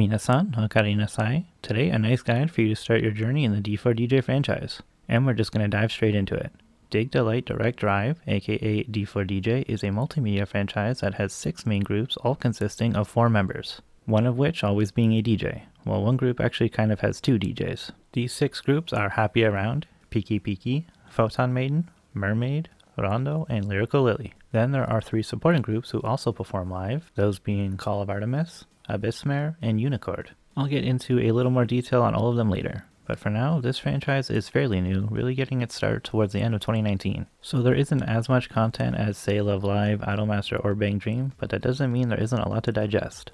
Minasan, Hakari Nasai. Today, a nice guide for you to start your journey in the D4DJ franchise. And we're just going to dive straight into it. Dig Delight Direct Drive, aka D4DJ, is a multimedia franchise that has 6 main groups, all consisting of 4 members. One of which always being a DJ, while one group actually kind of has 2 DJs. These 6 groups are Happy Around, Pkey, Photon Maiden, Mermaid, Rondo, and Lyrical Lily. Then there are 3 supporting groups who also perform live, those being Call of Artemis, Abyssmare, and UniChord. I'll get into a little more detail on all of them later, but for now, this franchise is fairly new, really getting its start towards the end of 2019. So there isn't as much content as say Love Live, Idolmaster, or Bang Dream, but that doesn't mean there isn't a lot to digest.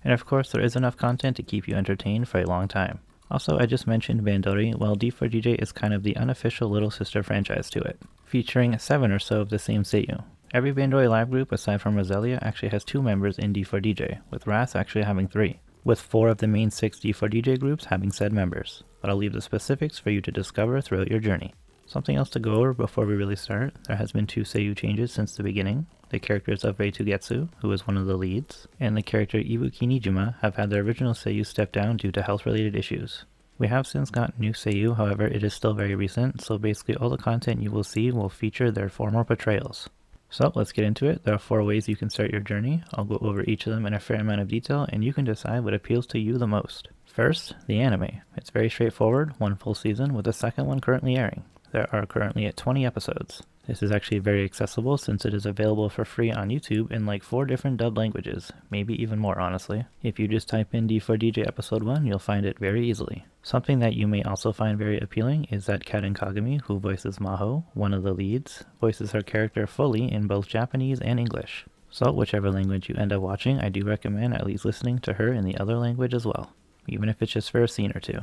And of course, there is enough content to keep you entertained for a long time. Also, I just mentioned Bandori, while D4DJ is kind of the unofficial little sister franchise to it, featuring 7 or so of the same Seiyuu. Every Bandori live group aside from Roselia actually has 2 members in D4DJ, with Ras actually having 3, with 4 of the main 6 D4DJ groups having said members, but I'll leave the specifics for you to discover throughout your journey. Something else to go over before we really start, there has been 2 Seiyuu changes since the beginning. The characters of Reitugetsu, who is one of the leads, and the character Ibuki Nijima have had their original Seiyuu step down due to health-related issues. We have since gotten new Seiyuu, however it is still very recent, so basically all the content you will see will feature their former portrayals. So let's get into it. There are 4 ways you can start your journey. I'll go over each of them in a fair amount of detail, and you can decide what appeals to you the most. First, the anime. It's very straightforward, 1 full season, with the second one currently airing. There are currently at 20 episodes. This is actually very accessible since it is available for free on YouTube in like 4 different dubbed languages, maybe even more honestly. If you just type in D4DJ episode 1, you'll find it very easily. Something that you may also find very appealing is that Karen Kagami, who voices Maho, one of the leads, voices her character fully in both Japanese and English. So whichever language you end up watching, I do recommend at least listening to her in the other language as well, even if it's just for a scene or 2.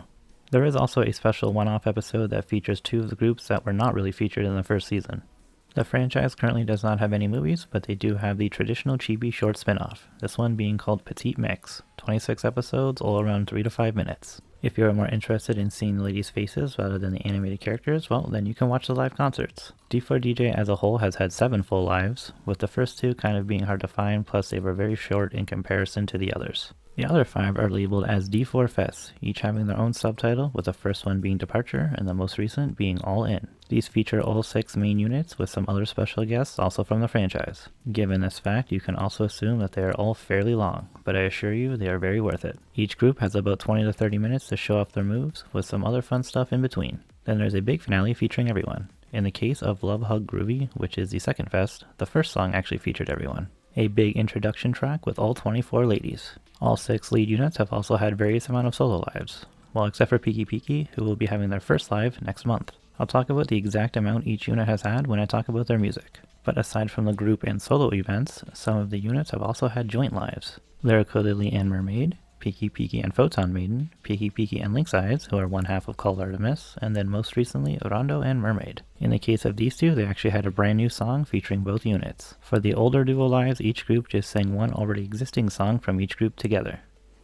There is also a special one-off episode that features 2 of the groups that were not really featured in the first season. The franchise currently does not have any movies, but they do have the traditional chibi short spin-off, this one being called Petite Mix, 26 episodes, all around 3 to 5 minutes. If you're more interested in seeing the ladies' faces rather than the animated characters, well, then you can watch the live concerts. D4DJ as a whole has had 7 full lives, with the first 2 kind of being hard to find, plus they were very short in comparison to the others. The other 5 are labeled as D4 Fests, each having their own subtitle, with the first one being Departure and the most recent being All In. These feature all 6 main units with some other special guests also from the franchise. Given this fact, you can also assume that they are all fairly long, but I assure you they are very worth it. Each group has about 20 to 30 minutes to show off their moves, with some other fun stuff in between. Then there's a big finale featuring everyone. In the case of Love Hug Groovy, which is the second fest, the first song actually featured everyone. A big introduction track with all 24 ladies. All 6 lead units have also had various amount of solo lives, well except for Pkey, who will be having their first live next month. I'll talk about the exact amount each unit has had when I talk about their music. But aside from the group and solo events, some of the units have also had joint lives. Lyrical Lily and Mermaid, Pkey and Photon Maiden, Pkey and Lynx Eyes, who are one half of Call Artemis, and then most recently Rondo and Mermaid. In the case of these 2, they actually had a brand new song featuring both units. For the older duo lives, each group just sang one already existing song from each group together.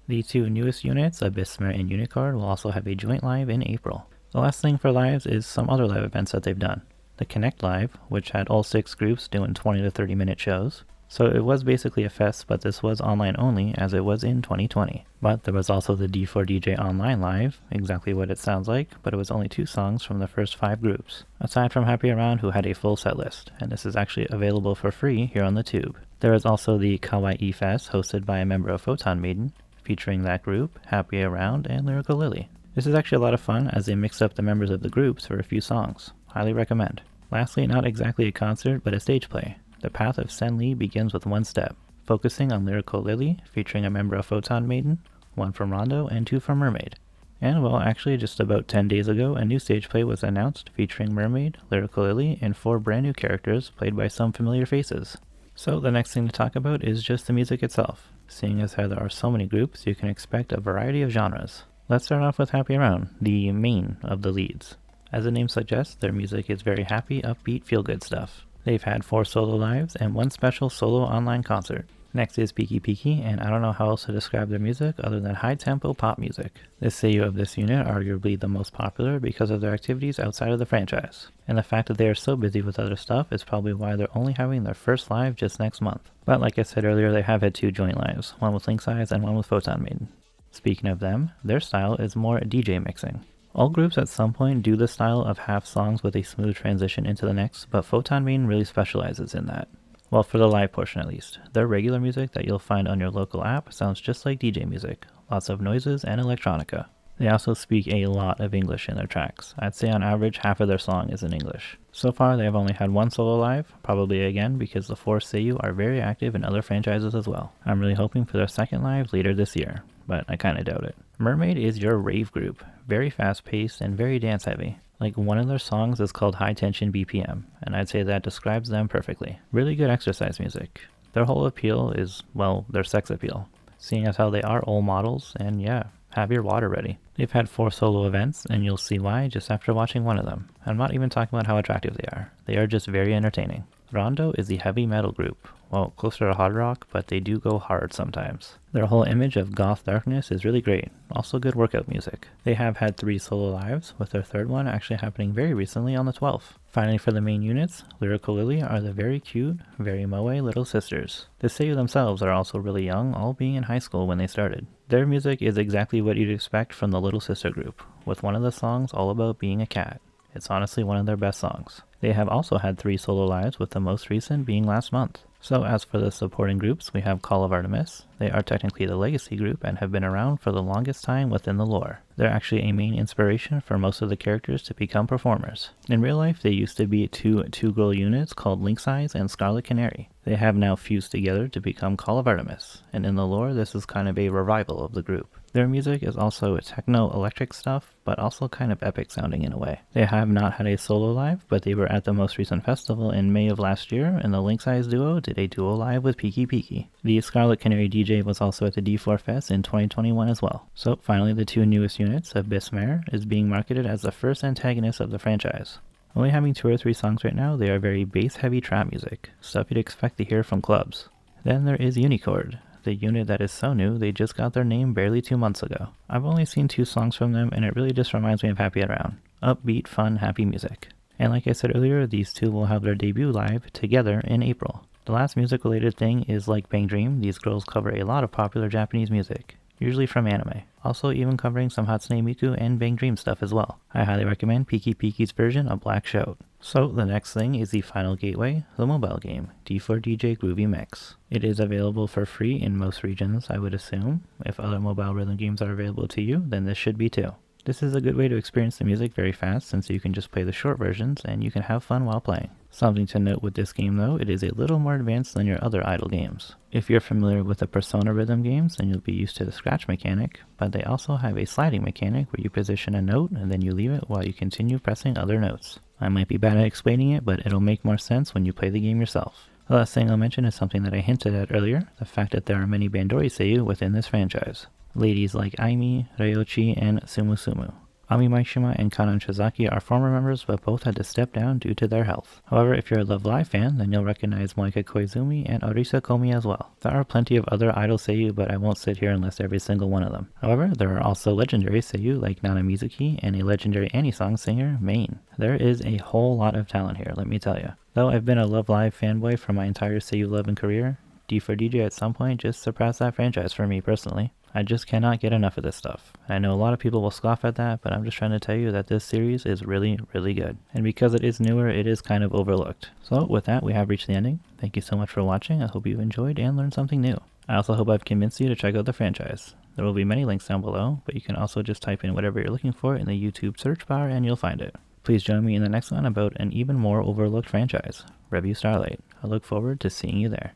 The 2 newest units, Abyssmare and UniChord, will also have a joint live in April. The last thing for lives is some other live events that they've done. The Connect Live, which had all 6 groups doing 20 to 30 minute shows. So it was basically a fest, but this was online only as it was in 2020. But there was also the D4DJ Online Live, exactly what it sounds like, but it was only 2 songs from the first 5 groups, aside from Happy Around, who had a full set list, and this is actually available for free here on the tube. There is also the Kawaii Fest, hosted by a member of Photon Maiden, featuring that group, Happy Around, and Lyrical Lily. This is actually a lot of fun as they mixed up the members of the groups for a few songs. Highly recommend. Lastly, not exactly a concert, but a stage play. The Path of Sen Li begins with 1 step, focusing on Lyrical Lily, featuring a member of Photon Maiden, 1 from Rondo, and 2 from Mermaid. And well, actually just about 10 days ago, a new stage play was announced featuring Mermaid, Lyrical Lily, and 4 brand new characters played by some familiar faces. So the next thing to talk about is just the music itself. Seeing as how there are so many groups, you can expect a variety of genres. Let's start off with Happy Around, the main of the leads. As the name suggests, their music is very happy, upbeat, feel-good stuff. They've had 4 solo lives and 1 special solo online concert. Next is Pkey, and I don't know how else to describe their music other than high-tempo pop music. The Seiyuu of this unit are arguably the most popular because of their activities outside of the franchise, and the fact that they are so busy with other stuff is probably why they're only having their first live just next month. But like I said earlier, they have had 2 joint lives, one with Lynx Eyes and one with Photon Maiden. Speaking of them, their style is more DJ mixing. All groups at some point do the style of half songs with a smooth transition into the next, but Photon Maiden really specializes in that. Well, for the live portion at least. Their regular music that you'll find on your local app sounds just like DJ music, lots of noises and electronica. They also speak a lot of English in their tracks. I'd say on average half of their song is in English. So far they have only had one solo live, probably again because the four Seiyuu are very active in other franchises as well. I'm really hoping for their second live later this year, but I kinda doubt it. Mermaid is your rave group, very fast paced and very dance heavy. Like one of their songs is called High Tension BPM, and I'd say that describes them perfectly. Really good exercise music. Their whole appeal is, well, their sex appeal, seeing as how they are old models, and yeah, have your water ready. They've had 4 solo events, and you'll see why just after watching one of them. I'm not even talking about how attractive they are. They are just very entertaining. Rondo is the heavy metal group. Well, closer to hard rock, but they do go hard sometimes. Their whole image of goth darkness is really great. Also good workout music. They have had 3 solo lives, with their third one actually happening very recently on the 12th. Finally, for the main units, Lyrical are the very cute, very moe little sisters. The Seiyuu themselves are also really young, all being in high school when they started. Their music is exactly what you'd expect from the little sister group, with one of the songs all about being a cat. It's honestly one of their best songs. They have also had 3 solo lives, with the most recent being last month. So as for the supporting groups, we have Call of Artemis. They are technically the legacy group and have been around for the longest time within the lore. They're actually a main inspiration for most of the characters to become performers. In real life, they used to be two-girl units called Lynx Eyes and Scarlet Canary. They have now fused together to become Call of Artemis, and in the lore, this is kind of a revival of the group. Their music is also techno-electric stuff, but also kind of epic sounding in a way. They have not had a solo live, but they were at the most recent festival in May of last year, and the Lynx Eyes duo did a duo live with Pkey. The Scarlet Canary DJ was also at the D4 Fest in 2021 as well. So finally, the 2 newest units, Abyssmare, is being marketed as the first antagonist of the franchise. Only having 2 or 3 songs right now, they are very bass-heavy trap music, stuff you'd expect to hear from clubs. Then there is UniChord, the unit that is so new they just got their name barely 2 months ago. I've only seen 2 songs from them, and it really just reminds me of Happy Around. Upbeat, fun, happy music. And like I said earlier, these 2 will have their debut live together in April. The last music-related thing is like Bang Dream, these girls cover a lot of popular Japanese music, usually from anime. Also even covering some Hatsune Miku and Bang Dream stuff as well. I highly recommend Pkey's version of Black Shout. So the next thing is the final gateway, the mobile game, D4DJ Groovy Mix. It is available for free in most regions, I would assume. If other mobile rhythm games are available to you, then this should be too. This is a good way to experience the music very fast since you can just play the short versions and you can have fun while playing. Something to note with this game though, it is a little more advanced than your other idle games. If you're familiar with the Persona rhythm games, then you'll be used to the scratch mechanic, but they also have a sliding mechanic where you position a note and then you leave it while you continue pressing other notes. I might be bad at explaining it, but it'll make more sense when you play the game yourself. The last thing I'll mention is something that I hinted at earlier, the fact that there are many Bandori Seiyuu within this franchise. Ladies like Aimi, Ryochi, and Sumu. Ami Maishima and Kanan Shizaki are former members, but both had to step down due to their health. However, if you're a Love Live fan, then you'll recognize Moika Koizumi and Orisa Komi as well. There are plenty of other idol Seiyuu, but I won't sit here and list every single one of them. However, there are also legendary Seiyuu like Nana Mizuki and a legendary Anisong singer, Main. There is a whole lot of talent here, let me tell you. Though I've been a Love Live fanboy for my entire Seiyuu love and career, D4DJ at some point just surpassed that franchise for me personally. I just cannot get enough of this stuff. I know a lot of people will scoff at that, but I'm just trying to tell you that this series is really, really good. And because it is newer, it is kind of overlooked. So with that, we have reached the ending. Thank you so much for watching. I hope you enjoyed and learned something new. I also hope I've convinced you to check out the franchise. There will be many links down below, but you can also just type in whatever you're looking for in the YouTube search bar and you'll find it. Please join me in the next one about an even more overlooked franchise, Review Starlight. I look forward to seeing you there.